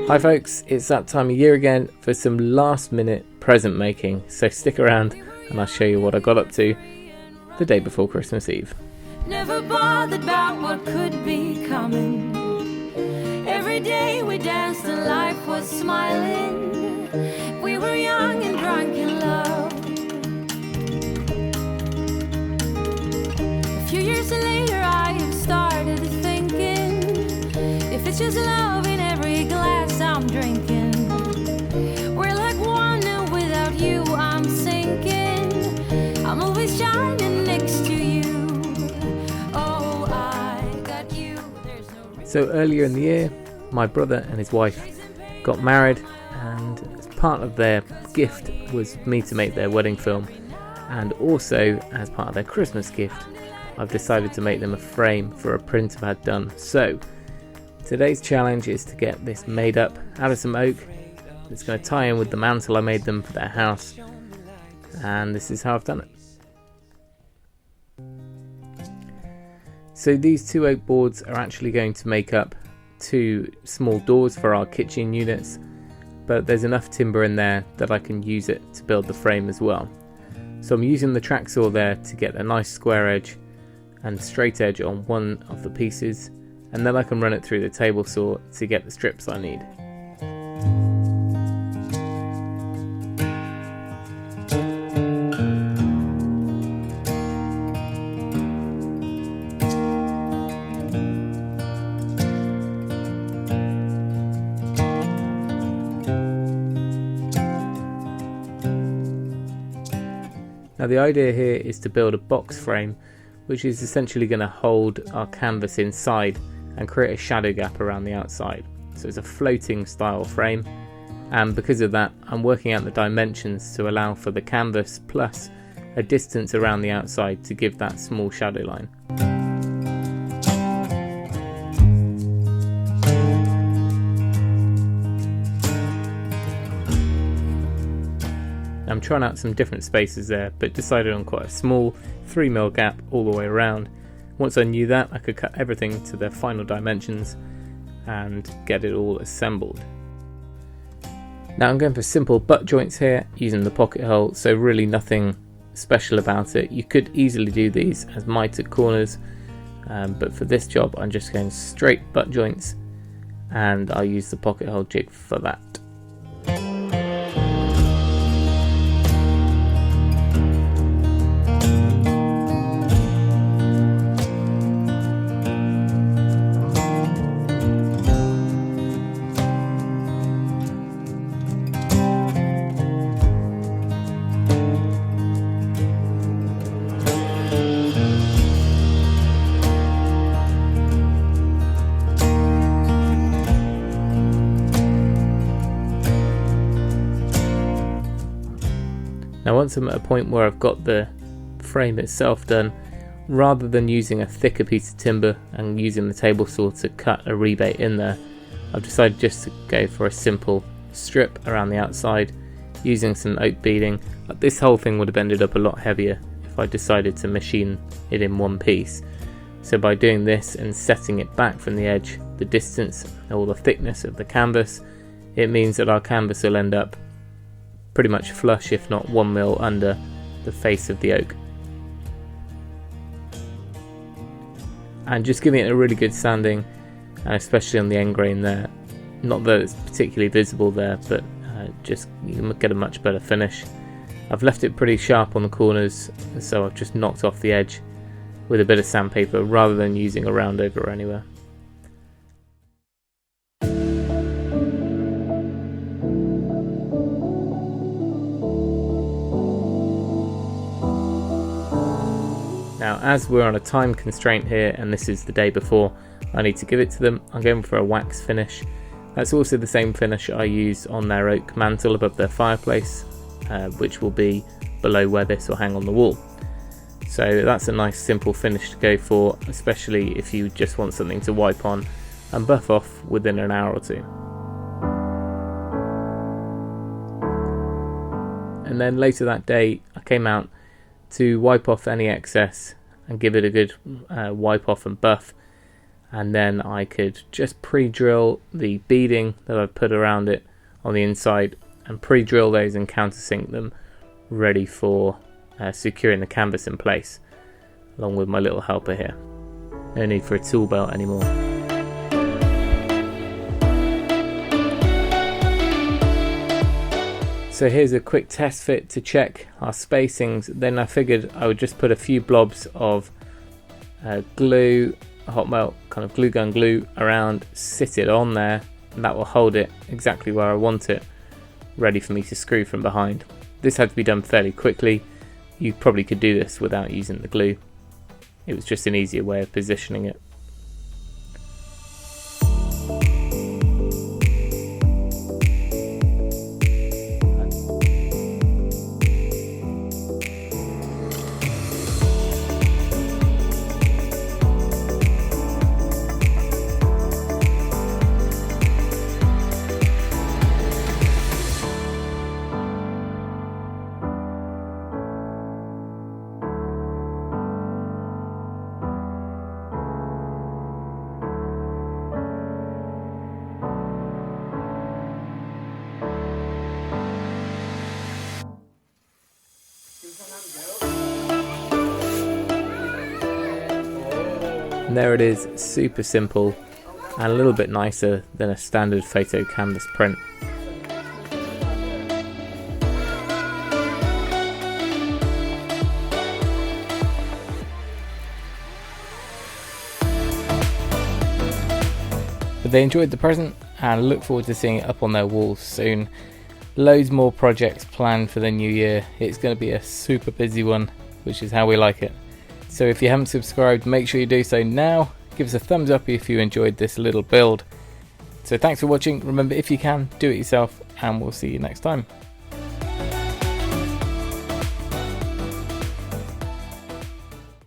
Hi folks, it's that time of year again for some last minute present making, so stick around and I'll show you what I got up to the day before Christmas Eve. Never bothered about what could be coming. Every day we danced and life was smiling. We were young and drunk in love. A few years later I have started thinking, if it's just love in every glass I'm drinking, we're like one and without you I'm sinking. I'm always shining next to you. Oh, I got you. There's no reason. So earlier in the year, my brother and his wife got married, and as part of their gift was me to make their wedding film, and also as part of their Christmas gift I've decided to make them a frame for a print I've had done. So today's challenge is to get this made up out of some oak. It's going to tie in with the mantle I made them for their house, and this is how I've done it. So these two oak boards are actually going to make up two small doors for our kitchen units, but there's enough timber in there that I can use it to build the frame as well. So I'm using the track saw there to get a nice square edge and straight edge on one of the pieces, and then I can run it through the table saw to get the strips I need. Now the idea here is to build a box frame which is essentially going to hold our canvas inside and create a shadow gap around the outside. So it's a floating style frame, and because of that I'm working out the dimensions to allow for the canvas plus a distance around the outside to give that small shadow line. I'm trying out some different spaces there, but decided on quite a small 3mm gap all the way around. Once I knew that, I could cut everything to their final dimensions and get it all assembled. Now I'm going for simple butt joints here using the pocket hole, so really nothing special about it. You could easily do these as mitered corners, but for this job I'm just going straight butt joints, and I'll use the pocket hole jig for that. Now once I'm at a point where I've got the frame itself done, rather than using a thicker piece of timber and using the table saw to cut a rebate in there, I've decided just to go for a simple strip around the outside using some oak beading. This whole thing would have ended up a lot heavier if I decided to machine it in one piece. So by doing this and setting it back from the edge, the distance or the thickness of the canvas, it means that our canvas will end up pretty much flush, if not 1mm under the face of the oak. And just giving it a really good sanding, and especially on the end grain there. Not that it's particularly visible there, but just you can get a much better finish. I've left it pretty sharp on the corners, so I've just knocked off the edge with a bit of sandpaper rather than using a round over anywhere. Now as we're on a time constraint here and this is the day before I need to give it to them, I'm going for a wax finish. That's also the same finish I use on their oak mantle above their fireplace, which will be below where this will hang on the wall. So that's a nice simple finish to go for, especially if you just want something to wipe on and buff off within an hour or two. And then later that day I came out to wipe off any excess and give it a good wipe off and buff, and then I could just pre-drill the beading that I've put around it on the inside, and pre-drill those and countersink them, ready for securing the canvas in place, along with my little helper here. No need for a tool belt anymore. So here's a quick test fit to check our spacings. Then I figured I would just put a few blobs of glue, hot melt kind of glue gun glue around, sit it on there, and that will hold it exactly where I want it, ready for me to screw from behind. This had to be done fairly quickly. You probably could do this without using the glue. It was just an easier way of positioning it. And there it is, super simple and a little bit nicer than a standard photo canvas print. But they enjoyed the present and look forward to seeing it up on their walls soon. Loads more projects planned for the new year. It's going to be a super busy one, which is how we like it. So if you haven't subscribed, make sure you do so now. Give us a thumbs up if you enjoyed this little build. So thanks for watching. Remember, if you can, do it yourself, and we'll see you next time.